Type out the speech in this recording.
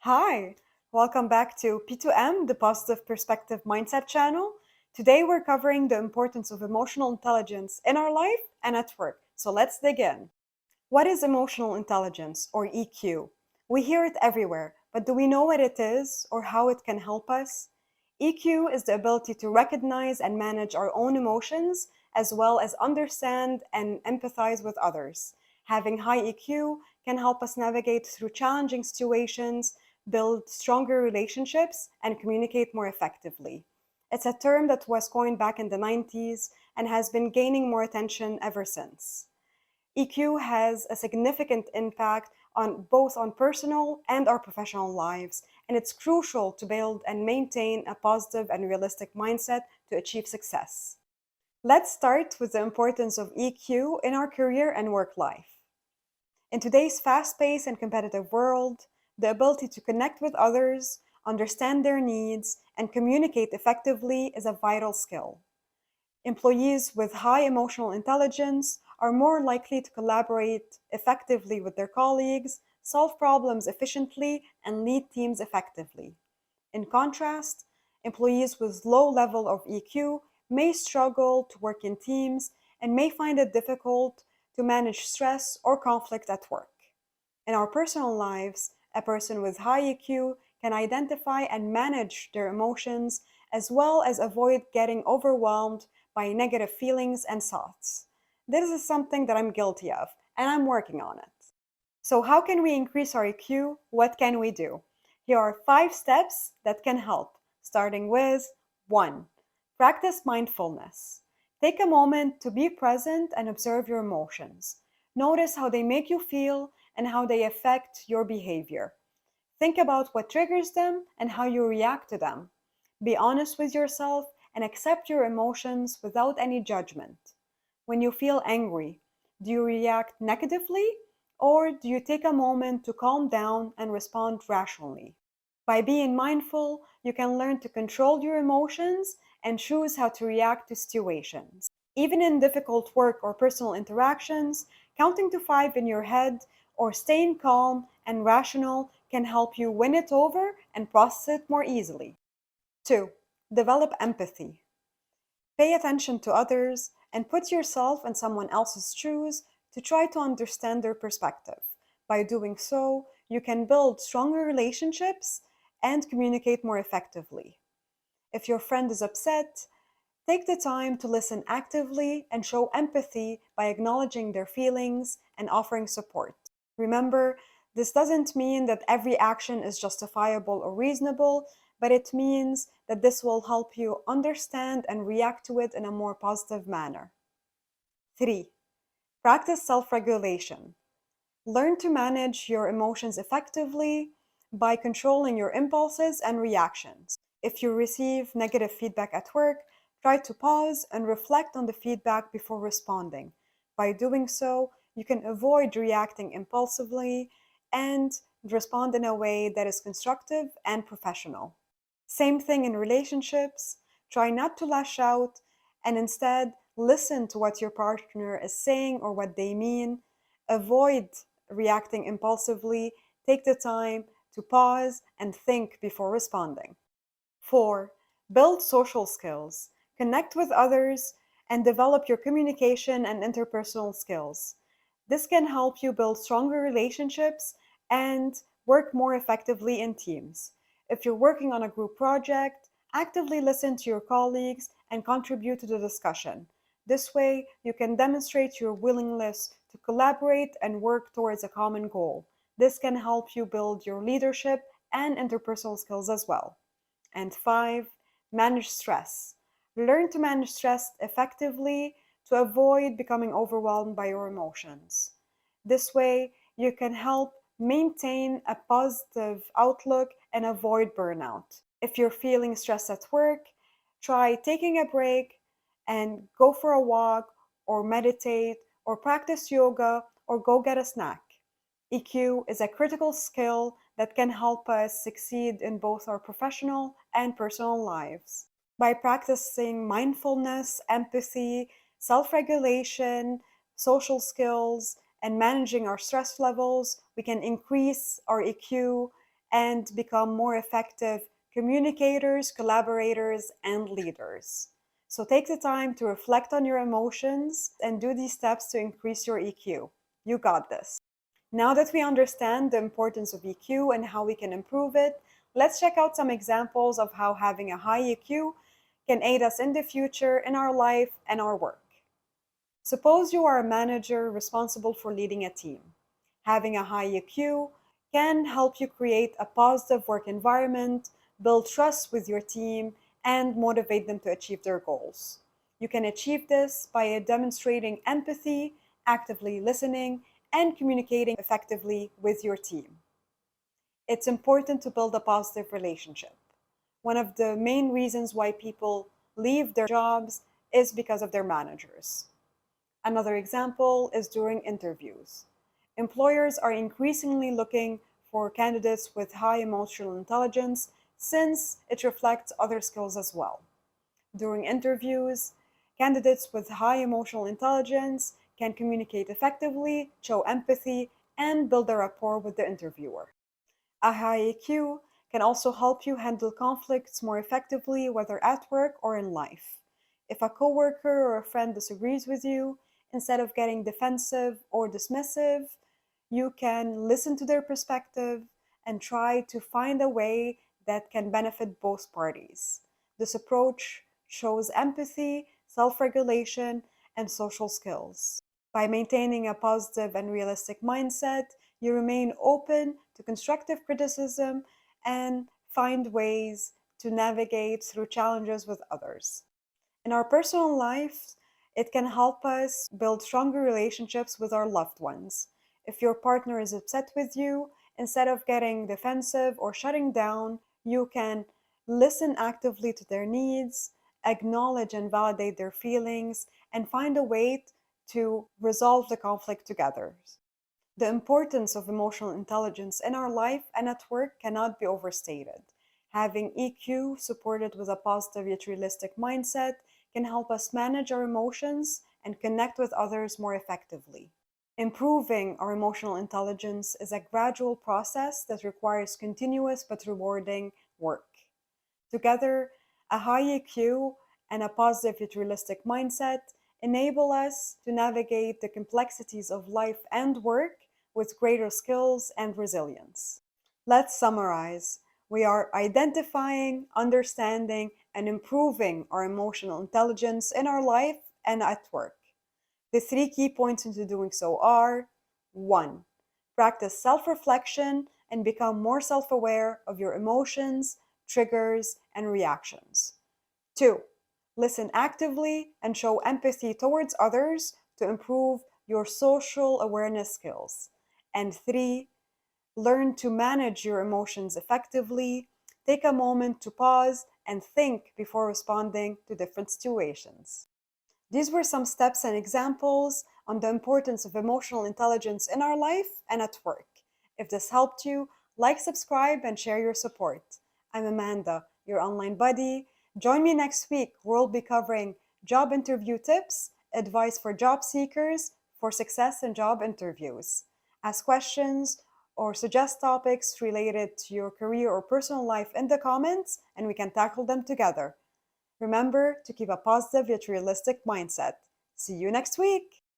Hi, welcome back to P2M, the Positive Perspective Mindset channel. Today we're covering the importance of emotional intelligence in our life and at work. So let's dig in. What is emotional intelligence or EQ? We hear it everywhere, but do we know what it is or how it can help us? EQ is the ability to recognize and manage our own emotions as well as understand and empathize with others. Having high EQ can help us navigate through challenging situations, build stronger relationships, and communicate more effectively. It's a term that was coined back in the 90s and has been gaining more attention ever since. EQ has a significant impact on both on personal and our professional lives, and it's crucial to build and maintain a positive and realistic mindset to achieve success. Let's start with the importance of EQ in our career and work life. In today's fast-paced and competitive world, the ability to connect with others, understand their needs, and communicate effectively is a vital skill. Employees with high emotional intelligence are more likely to collaborate effectively with their colleagues, solve problems efficiently, and lead teams effectively. In contrast, employees with low level of EQ may struggle to work in teams and may find it difficult to manage stress or conflict at work. In our personal lives, a person with high EQ can identify and manage their emotions as well as avoid getting overwhelmed by negative feelings and thoughts. This is something that I'm guilty of, and I'm working on it. So, how can we increase our EQ? What can we do? Here are 5 steps that can help, starting with 1. Practice mindfulness. Take a moment to be present and observe your emotions. Notice how they make you feel and how they affect your behavior. Think about what triggers them and how you react to them. Be honest with yourself and accept your emotions without any judgment. When you feel angry, do you react negatively or do you take a moment to calm down and respond rationally? By being mindful, you can learn to control your emotions and choose how to react to situations. Even in difficult work or personal interactions, counting to 5 in your head or staying calm and rational can help you win it over and process it more easily. 2. Develop empathy. Pay attention to others and put yourself in someone else's shoes to try to understand their perspective. By doing so, you can build stronger relationships and communicate more effectively. If your friend is upset, take the time to listen actively and show empathy by acknowledging their feelings and offering support. Remember, this doesn't mean that every action is justifiable or reasonable, but it means that this will help you understand and react to it in a more positive manner. 3. Practice self regulation. Learn to manage your emotions effectively by controlling your impulses and reactions. If you receive negative feedback at work, try to pause and reflect on the feedback before responding. By doing so, you can avoid reacting impulsively and respond in a way that is constructive and professional. Same thing in relationships. Try not to lash out and instead listen to what your partner is saying or what they mean. Avoid reacting impulsively. Take the time to pause and think before responding. 4. Build social skills. Connect with others and develop your communication and interpersonal skills. This can help you build stronger relationships and work more effectively in teams. If you're working on a group project, actively listen to your colleagues and contribute to the discussion. This way, you can demonstrate your willingness to collaborate and work towards a common goal. This can help you build your leadership and interpersonal skills as well. And 5, manage stress. Learn to manage stress effectively to avoid becoming overwhelmed by your emotions. This way, you can help maintain a positive outlook and avoid burnout. If you're feeling stressed at work, try taking a break and go for a walk or meditate or practice yoga or go get a snack. EQ is a critical skill that can help us succeed in both our professional and personal lives. By practicing mindfulness, empathy, self regulation, social skills, and managing our stress levels, we can increase our EQ and become more effective communicators, collaborators, and leaders. So take the time to reflect on your emotions and do these steps to increase your EQ. You got this. Now that we understand the importance of EQ and how we can improve it, let's check out some examples of how having a high EQ can aid us in the future in our life and our work. Suppose you are a manager responsible for leading a team. Having a high EQ can help you create a positive work environment, build trust with your team, and motivate them to achieve their goals. You can achieve this by demonstrating empathy, actively listening, and communicating effectively with your team. It's important to build a positive relationship. One of the main reasons why people leave their jobs is because of their managers. Another example is during interviews. Employers are increasingly looking for candidates with high emotional intelligence since it reflects other skills as well. During interviews, candidates with high emotional intelligence can communicate effectively, show empathy, and build a rapport with the interviewer. A high EQ can also help you handle conflicts more effectively, whether at work or in life. If a coworker or a friend disagrees with you, instead of getting defensive or dismissive, you can listen to their perspective and try to find a way that can benefit both parties. This approach shows empathy, self regulation, and social skills. By maintaining a positive and realistic mindset, you remain open to constructive criticism and find ways to navigate through challenges with others. In our personal lives, it can help us build stronger relationships with our loved ones. If your partner is upset with you, instead of getting defensive or shutting down, you can listen actively to their needs, acknowledge and validate their feelings, and find a way to resolve the conflict together. The importance of emotional intelligence in our life and at work cannot be overstated. Having EQ supported with a positive yet realistic mindset can help us manage our emotions and connect with others more effectively. Improving our emotional intelligence is a gradual process that requires continuous but rewarding work. Together, a high EQ and a positive yet realistic mindset enable us to navigate the complexities of life and work with greater skills and resilience. Let's summarize. We are identifying, understanding, and improving our emotional intelligence in our life and at work. The three key points into doing so are: 1. Practice self reflection and become more self aware of your emotions, triggers, and reactions. 2. Listen actively and show empathy towards others to improve your social awareness skills. And 3. Learn to manage your emotions effectively. Take a moment to pause and think before responding to different situations. These were some steps and examples on the importance of emotional intelligence in our life and at work. If this helped you, like, subscribe, and share your support. I'm Amanda, your online buddy. Join me next week where we'll be covering job interview tips, advice for job seekers for success in job interviews. Ask questions or suggest topics related to your career or personal life in the comments, and we can tackle them together. Remember to keep a positive yet realistic mindset. See you next week!